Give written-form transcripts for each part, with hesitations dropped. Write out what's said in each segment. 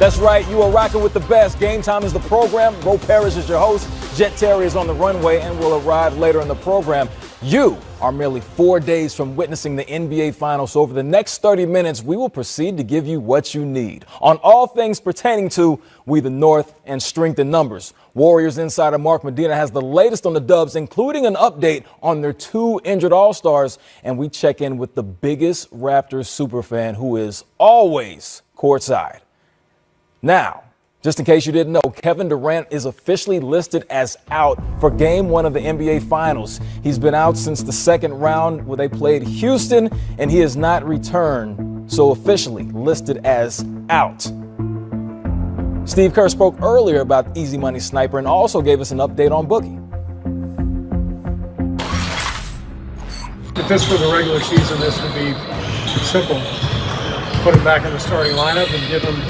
That's right, you are rocking with the best. Game Time is the program. Ro Parrish is your host. Jet Terry is on the runway and will arrive later in the program. You are merely 4 days from witnessing the NBA Finals. So over the next 30 minutes, we will proceed to give you what you need on all things pertaining to We the North and strength in numbers. Warriors insider Mark Medina has the latest on the Dubs, including an update on their 2 injured All-Stars. And we check in with the biggest Raptors superfan who is always courtside. Now, just in case you didn't know, Kevin Durant is officially listed as out for Game 1 of the NBA Finals. He's been out since the second round where they played Houston, and he has not returned, so officially listed as out. Steve Kerr spoke earlier about Easy Money Sniper and also gave us an update on Boogie. If this were the regular season, this would be simple. Put him back in the starting lineup and give him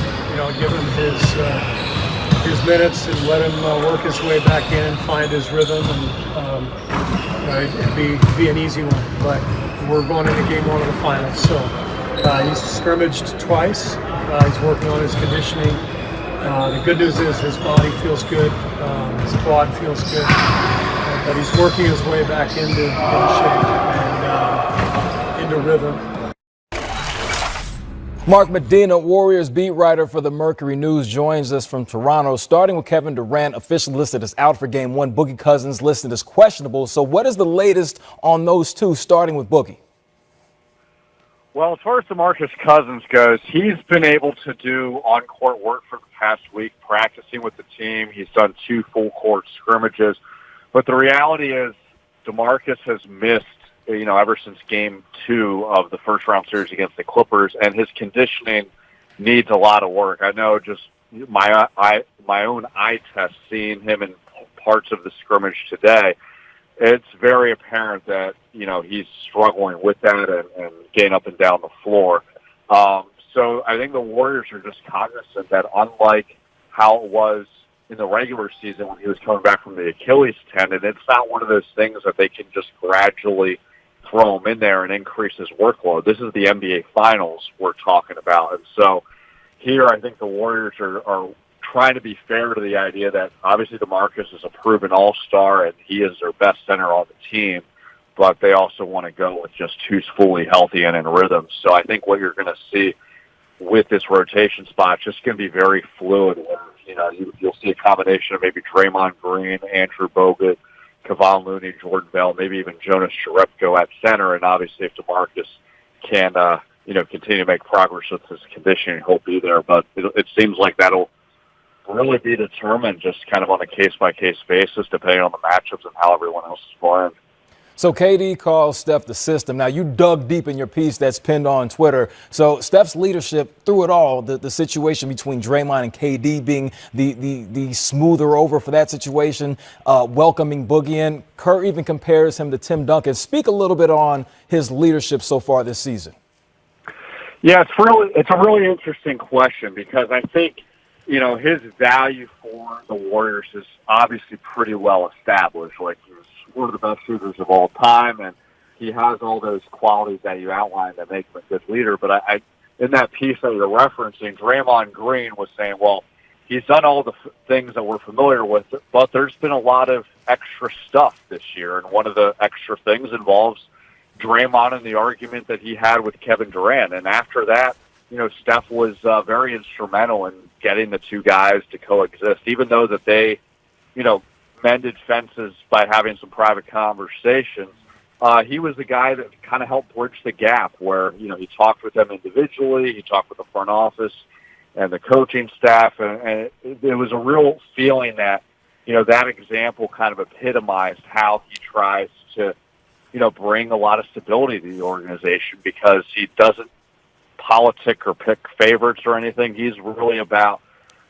his minutes and let him work his way back in and find his rhythm, and it'd be an easy one. But we're going into Game 1 of the Finals, so he's scrimmaged twice. He's working on his conditioning. The good news is his body feels good, his quad feels good, but he's working his way back into shape and into rhythm. Mark Medina, Warriors beat writer for the Mercury News, joins us from Toronto. Starting with Kevin Durant, officially listed as out for Game 1. Boogie Cousins listed as questionable. So what is the latest on those two, starting with Boogie? Well, as far as DeMarcus Cousins goes, he's been able to do on-court work for the past week, practicing with the team. He's done 2 full-court scrimmages. But the reality is DeMarcus has missed ever since Game 2 of the first-round series against the Clippers, and his conditioning needs a lot of work. I know just my own eye test, seeing him in parts of the scrimmage today, it's very apparent that, he's struggling with that and getting up and down the floor. So I think the Warriors are just cognizant that unlike how it was in the regular season when he was coming back from the Achilles tendon, it's not one of those things that they can just gradually throw him in there and increase his workload. This is the NBA Finals we're talking about. And so here I think the Warriors are trying to be fair to the idea that obviously DeMarcus is a proven all-star and he is their best center on the team, but they also want to go with just who's fully healthy and in rhythm. So I think what you're going to see with this rotation spot is just going to be very fluid. You'll see a combination of maybe Draymond Green, Andrew Bogut, Kevon Looney, Jordan Bell, maybe even Jonas Jerebko at center. And obviously if DeMarcus can, continue to make progress with his conditioning, he'll be there. But it seems like that'll really be determined just kind of on a case-by-case basis, depending on the matchups and how everyone else is playing. So KD calls Steph the system. Now, you dug deep in your piece that's pinned on Twitter. So Steph's leadership through it all, the situation between Draymond and KD being the smoother over for that situation, welcoming Boogie in. Kerr even compares him to Tim Duncan. Speak a little bit on his leadership so far this season. Yeah, it's a really interesting question because I think, his value for the Warriors is obviously pretty well established. Like, he was one of the best shooters of all time, and he has all those qualities that you outlined that make him a good leader. But I in that piece that you're referencing, Draymond Green was saying, well, he's done all the things that we're familiar with, but there's been a lot of extra stuff this year, and one of the extra things involves Draymond and the argument that he had with Kevin Durant. And after that, Steph was very instrumental in getting the two guys to coexist, even though that they, mended fences by having some private conversations. He was the guy that kind of helped bridge the gap where, he talked with them individually, he talked with the front office and the coaching staff, and it was a real feeling that, that example kind of epitomized how he tries to, bring a lot of stability to the organization because he doesn't politic or pick favorites or anything. He's really about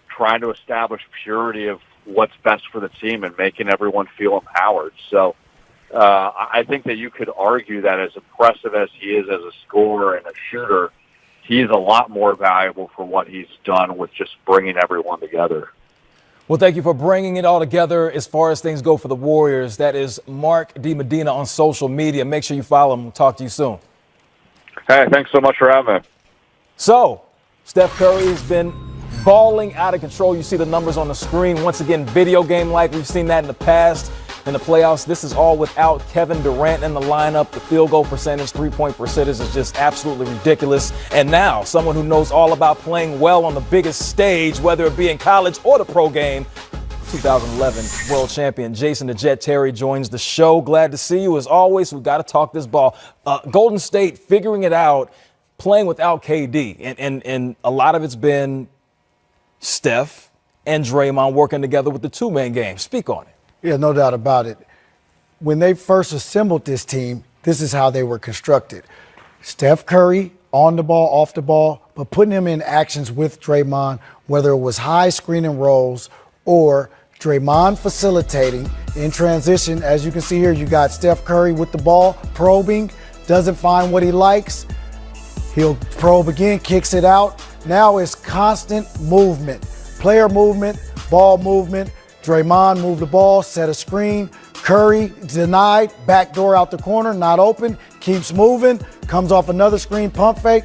trying to establish purity of what's best for the team and making everyone feel empowered. So I think that you could argue that as impressive as he is as a scorer and a shooter, he's a lot more valuable for what he's done with just bringing everyone together. Well, thank you for bringing it all together as far as things go for the Warriors. That is Mark D. Medina on social media. Make sure you follow him. We'll talk to you soon. Hey, thanks so much for having me. So, Steph Curry has been balling out of control. You see the numbers on the screen. Once again, video game-like. We've seen that in the past in the playoffs. This is all without Kevin Durant in the lineup. The field goal percentage, three-point percentage is just absolutely ridiculous. And now, someone who knows all about playing well on the biggest stage, whether it be in college or the pro game, 2011 world champion Jason the Jet Terry joins the show. Glad to see you. As always, we've got to talk this ball. Golden State figuring it out, playing without KD. And a lot of it's been Steph and Draymond working together with the two-man game. Speak on it. Yeah, no doubt about it. When they first assembled this team, this is how they were constructed. Steph Curry on the ball, off the ball, but putting him in actions with Draymond, whether it was high screen and rolls or Draymond facilitating in transition. As you can see here, you got Steph Curry with the ball, probing, doesn't find what he likes. He'll probe again, kicks it out. Now it's constant movement, player movement, ball movement. Draymond moved the ball, set a screen. Curry denied, backdoor out the corner, not open, keeps moving, comes off another screen, pump fake,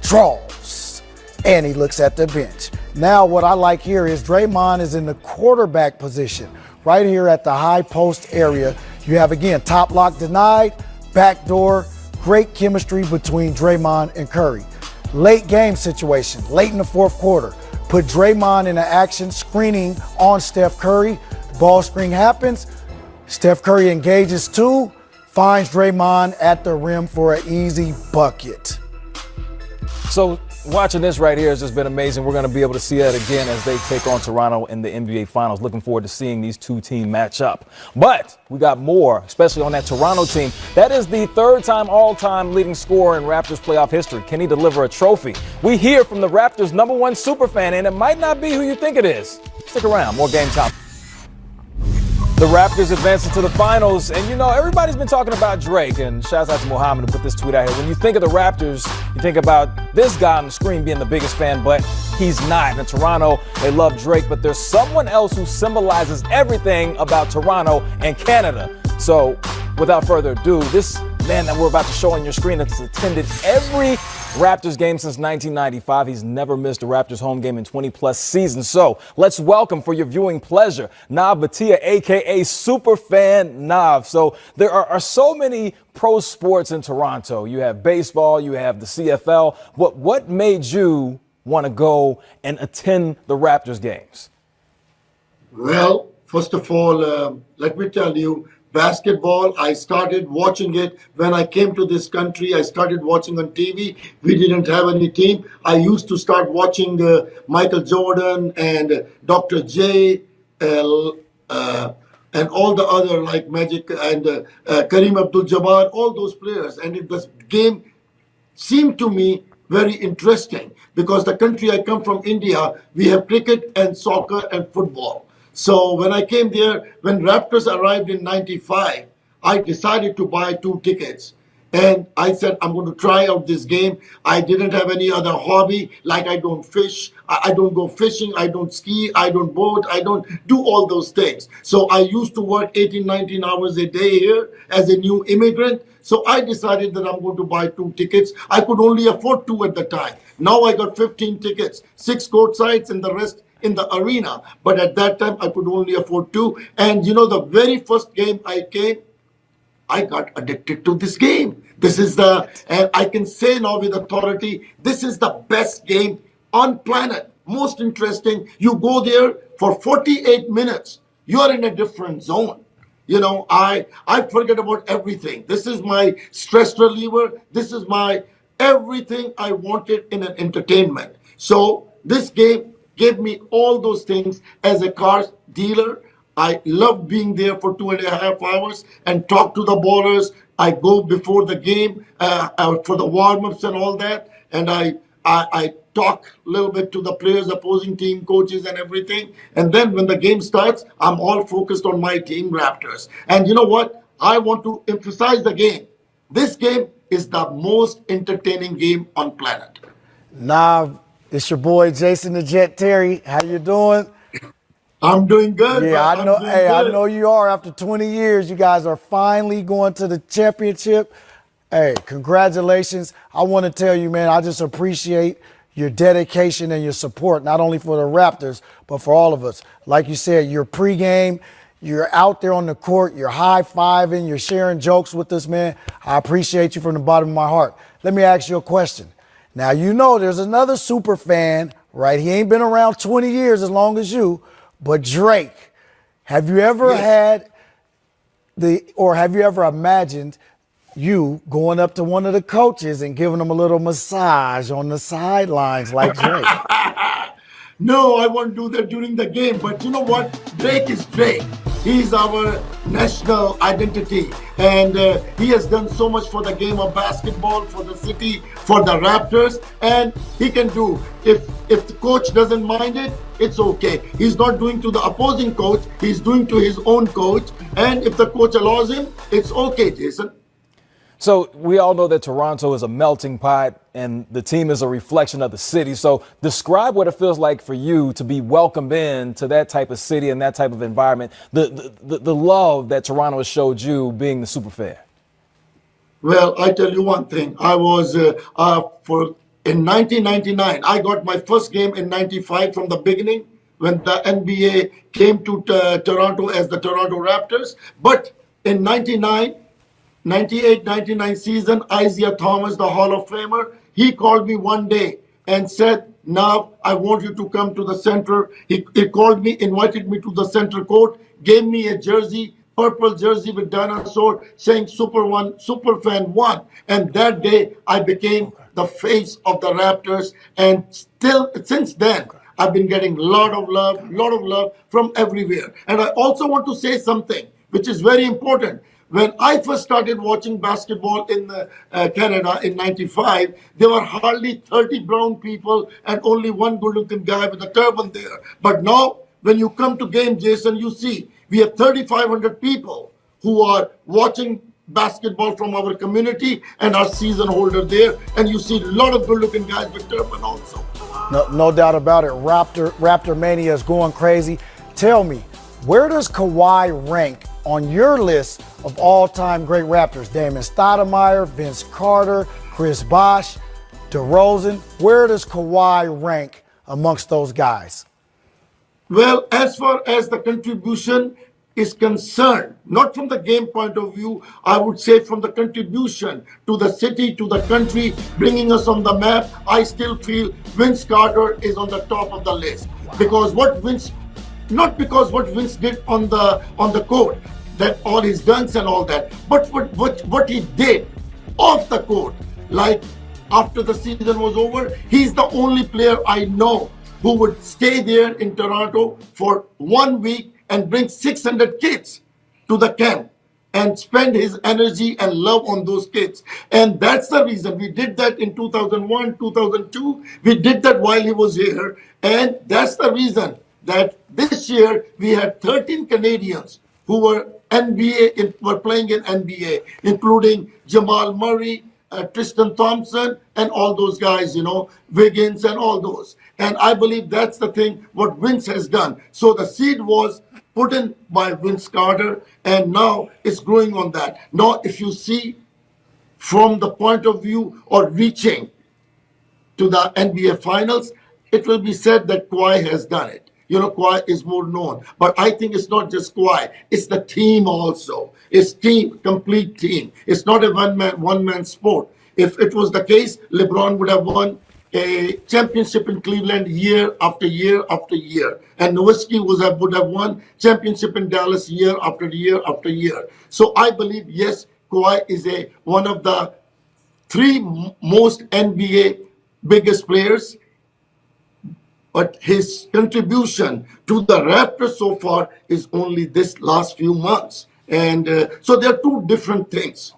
draws, and he looks at the bench. Now what I like here is Draymond is in the quarterback position, right here at the high post area. You have, again, top lock denied, backdoor, great chemistry between Draymond and Curry. Late game situation, late in the fourth quarter. Put Draymond in an action screening on Steph Curry. Ball screen happens. Steph Curry engages two, finds Draymond at the rim for an easy bucket. So watching this right here has just been amazing. We're going to be able to see that again as they take on Toronto in the NBA Finals. Looking forward to seeing these two teams match up. But we got more, especially on that Toronto team. That is the third-time all-time leading scorer in Raptors playoff history. Can he deliver a trophy? We hear from the Raptors' #1 superfan, and it might not be who you think it is. Stick around. More Game Time. The Raptors advancing to the finals, and you know, everybody's been talking about Drake, and shouts out to Muhammad who put this tweet out here. When you think of the Raptors, you think about this guy on the screen being the biggest fan, but he's not. In Toronto, they love Drake, but there's someone else who symbolizes everything about Toronto and Canada. So, without further ado, this man that we're about to show on your screen has attended every Raptors game since 1995. He's never missed a Raptors home game in 20-plus seasons. So let's welcome, for your viewing pleasure, Nav Bhatia, a.k.a. Superfan Nav. So there are so many pro sports in Toronto. You have baseball, you have the CFL. What made you want to go and attend the Raptors games? Well, first of all, let me tell you, basketball, I started watching it when I came to this country. I started watching on TV. We didn't have any team. I used to start watching Michael Jordan and Dr. J, and all the other like Magic and Kareem Abdul-Jabbar, all those players. And the game seemed to me very interesting because the country I come from, India, we have cricket and soccer and football. So when I came there, when Raptors arrived in 95, I decided to buy 2 tickets. And I said, I'm going to try out this game. I didn't have any other hobby, like I don't fish, I don't go fishing, I don't ski, I don't boat, I don't do all those things. So I used to work 18, 19 hours a day here as a new immigrant. So I decided that I'm going to buy 2 tickets. I could only afford 2 at the time. Now I got 15 tickets, 6 court sides and the rest in the arena. But at that time, I could only afford 2. And you know, the very first game I came, I got addicted to this game. This is and I can say now with authority, this is the best game on planet. Most interesting. You go there for 48 minutes. You are in a different zone. You know, I forget about everything. This is my stress reliever. This is my everything I wanted in an entertainment. So this game gave me all those things as a car dealer. I love being there for 2.5 hours and talk to the ballers. I go before the game for the warm-ups and all that. And I talk a little bit to the players, opposing team coaches and everything. And then when the game starts, I'm all focused on my team, Raptors. And you know what? I want to emphasize the game. This game is the most entertaining game on planet. Nav, it's your boy Jason the Jet Terry. How you doing? I'm doing good. Yeah, I know. Hey, I know you are. After 20 years, you guys are finally going to the championship. Hey, congratulations. I want to tell you, man, I just appreciate your dedication and your support, not only for the Raptors, but for all of us. Like you said, your pregame, you're out there on the court, you're high-fiving, you're sharing jokes with us, man. I appreciate you from the bottom of my heart. Let me ask you a question. Now, you know there's another super fan, right? He ain't been around 20 years as long as you, but Drake. Have you ever have you ever imagined you going up to one of the coaches and giving them a little massage on the sidelines like Drake? No, I won't do that during the game. But you know what? Drake is Drake. He's our national identity. And he has done so much for the game of basketball, for the city, for the Raptors. And he can do. If the coach doesn't mind it, it's okay. He's not doing to the opposing coach. He's doing to his own coach. And if the coach allows him, it's okay, Jason. So we all know that Toronto is a melting pot and the team is a reflection of the city. So describe what it feels like for you to be welcomed in to that type of city and that type of environment, the love that Toronto has showed you being the super fan. Well, I tell you one thing. I was in 1999. I got my first game in 95 from the beginning when the NBA came to Toronto as the Toronto Raptors. But in 98-99 season, Isaiah Thomas, the Hall of Famer, he called me one day and said, now I want you to come to the center. He called me, invited me to the center court, gave me a jersey, purple jersey with dinosaur saying Super Fan 1. And that day I became the face of the Raptors. And still, since then, I've been getting a lot of love from everywhere. And I also want to say something which is very important. When I first started watching basketball in Canada in 95, there were hardly 30 brown people and only one good-looking guy with a turban there. But now, when you come to game, Jason, you see we have 3,500 people who are watching basketball from our community and our season holder there. And you see a lot of good-looking guys with turban also. No doubt about it. Raptor Mania is going crazy. Tell me, where does Kawhi rank on your list of all-time great Raptors? Damon Stoudemire, Vince Carter, Chris Bosh, DeRozan. Where does Kawhi rank amongst those guys? Well, as far as the contribution is concerned, not from the game point of view, I would say from the contribution to the city, to the country, bringing us on the map, I still feel Vince Carter is on the top of the list. Because not because what Vince did on the court, that all his dunks and all that, but what he did off the court, like after the season was over, he's the only player I know who would stay there in Toronto for 1 week and bring 600 kids to the camp and spend his energy and love on those kids. And that's the reason we did that in 2001, 2002. We did that while he was here. And that's the reason that this year we had 13 Canadians who were playing in NBA, including Jamal Murray, Tristan Thompson, and all those guys, Wiggins and all those. And I believe that's the thing what Vince has done. So the seed was put in by Vince Carter, and now it's growing on that. Now, if you see from the point of view of reaching to the NBA Finals, it will be said that Kawhi has done it. Kawhi is more known. But I think it's not just Kawhi. It's the team also. It's team, complete team. It's not a one-man sport. If it was the case, LeBron would have won a championship in Cleveland year after year after year. And Nowitzki would have won championship in Dallas year after year after year. So I believe, yes, Kawhi is one of the three most NBA biggest players. But his contribution to the Raptors so far is only this last few months. And so there are two different things.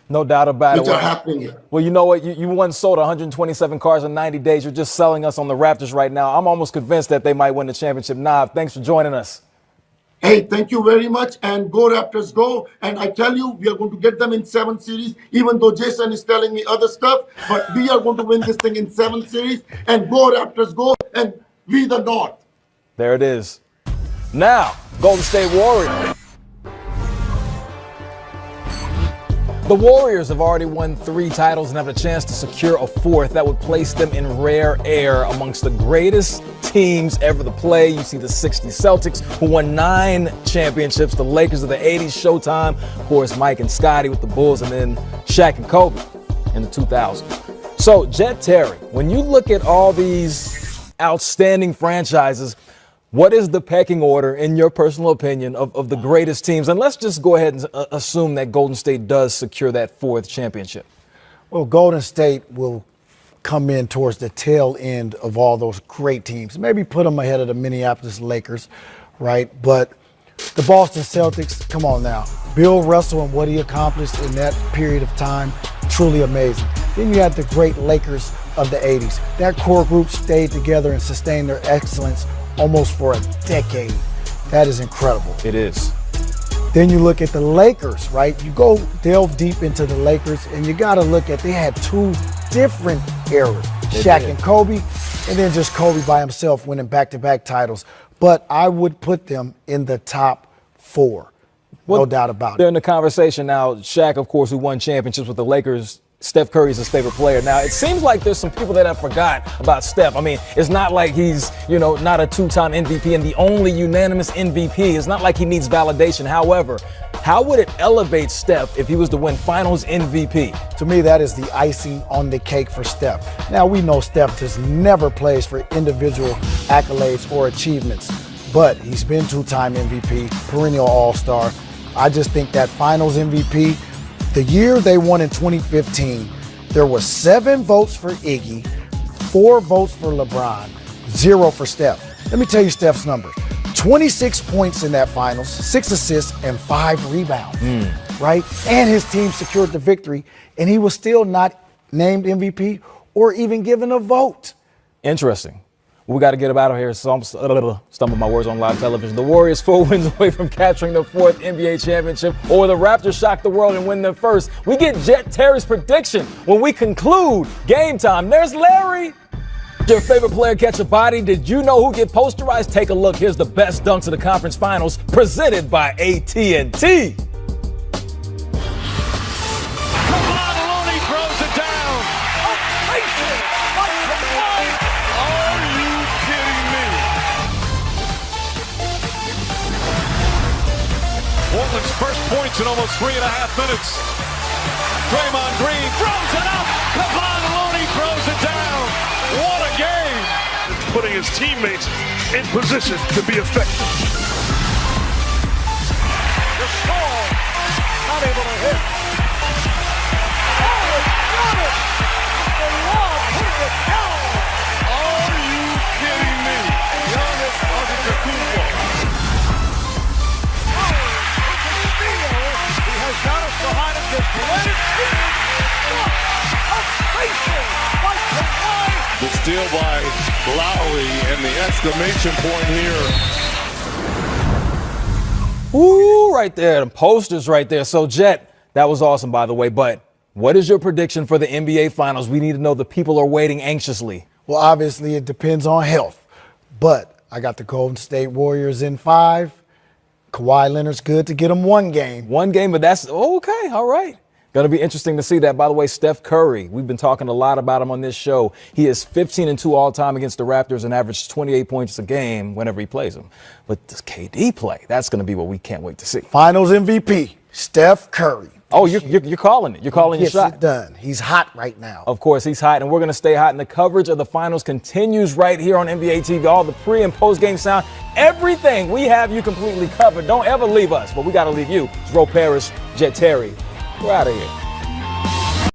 No doubt about it. Which are happening here. Well, you know what? You once sold 127 cars in 90 days. You're just selling us on the Raptors right now. I'm almost convinced that they might win the championship. Nav, thanks for joining us. Hey, thank you very much. And go Raptors, go. And I tell you, we are going to get them in 7 series, even though Jason is telling me other stuff. But we are going to win this thing in 7 series. And go Raptors, go. And we the North. There it is. Now, Golden State Warriors. The Warriors have already won 3 titles and have a chance to secure a 4th. That would place them in rare air amongst the greatest teams ever to play. You see the 60 Celtics, who won 9 championships, the Lakers of the 80s, Showtime, of course, Mike and Scotty with the Bulls, and then Shaq and Kobe in the 2000s. So, Jet Terry, when you look at all these outstanding franchises, what is the pecking order, in your personal opinion, of the greatest teams? And let's just go ahead and assume that Golden State does secure that 4th championship. Well, Golden State will come in towards the tail end of all those great teams. Maybe put them ahead of the Minneapolis Lakers, right? But the Boston Celtics, come on now. Bill Russell and what he accomplished in that period of time, truly amazing. Then you had the great Lakers of the 80s. That core group stayed together and sustained their excellence almost for a decade. That is incredible. It is. Then you look at the Lakers, right? You go delve deep into the Lakers, and you got to look at, they had 2 different eras. Shaq and Kobe, and then just Kobe by himself winning back-to-back titles. But I would put them in the top 4. No doubt about it. They're in the conversation now. Shaq, of course, who won championships with the Lakers. Steph Curry is his favorite player. Now, it seems like there's some people that have forgot about Steph. I mean, it's not like he's, not a 2-time MVP and the only unanimous MVP. It's not like he needs validation. However, how would it elevate Steph if he was to win Finals MVP? To me, that is the icing on the cake for Steph. Now, we know Steph just never plays for individual accolades or achievements, but he's been 2-time MVP, perennial All-Star. I just think that Finals MVP, the year they won in 2015, there was 7 votes for Iggy, 4 votes for LeBron, 0 for Steph. Let me tell you Steph's numbers. 26 points in that finals, 6 assists, and 5 rebounds, right? And his team secured the victory, and he was still not named MVP or even given a vote. Interesting. We got to get him out of here. So I'm stumbling my words on live television. The Warriors 4 wins away from capturing their 4th NBA championship, or the Raptors shock the world and win their 1st. We get Jet Terry's prediction when we conclude Game Time. There's Larry. Did your favorite player catch a body? Did you know who get posterized? Take a look. Here's the best dunks of the conference finals, presented by AT&T. Portland's first points in almost 3.5 minutes. Draymond Green throws it up. Kevon Looney throws it down. What a game. Putting his teammates in position to be effective. The score. Not able to hit. Oh, it's got it. The Rob putting it down. Are you kidding me? Giannis Antetokounmpo. Got us behind him, just let it shoot. The steal by Lowry and the exclamation point here. Ooh, right there. The posters right there. So, Jet, that was awesome, by the way. But what is your prediction for the NBA Finals? We need to know. The people are waiting anxiously. Well, obviously, it depends on health. But I got the Golden State Warriors in 5. Kawhi Leonard's good to get him 1 game. 1 game, but that's okay. All right. Going to be interesting to see that. By the way, Steph Curry, we've been talking a lot about him on this show. He is 15-2 all time against the Raptors and averaged 28 points a game whenever he plays them. But does KD play? That's going to be what we can't wait to see. Finals MVP, Steph Curry. Oh, you're calling it. You're calling your shot. Gets it done. He's hot right now. Of course, he's hot, and we're going to stay hot. And the coverage of the finals continues right here on NBA TV. All the pre- and post-game sound, everything we have you completely covered. Don't ever leave us, but we got to leave you. It's Ro Parrish, Jet Terry. We're out of here.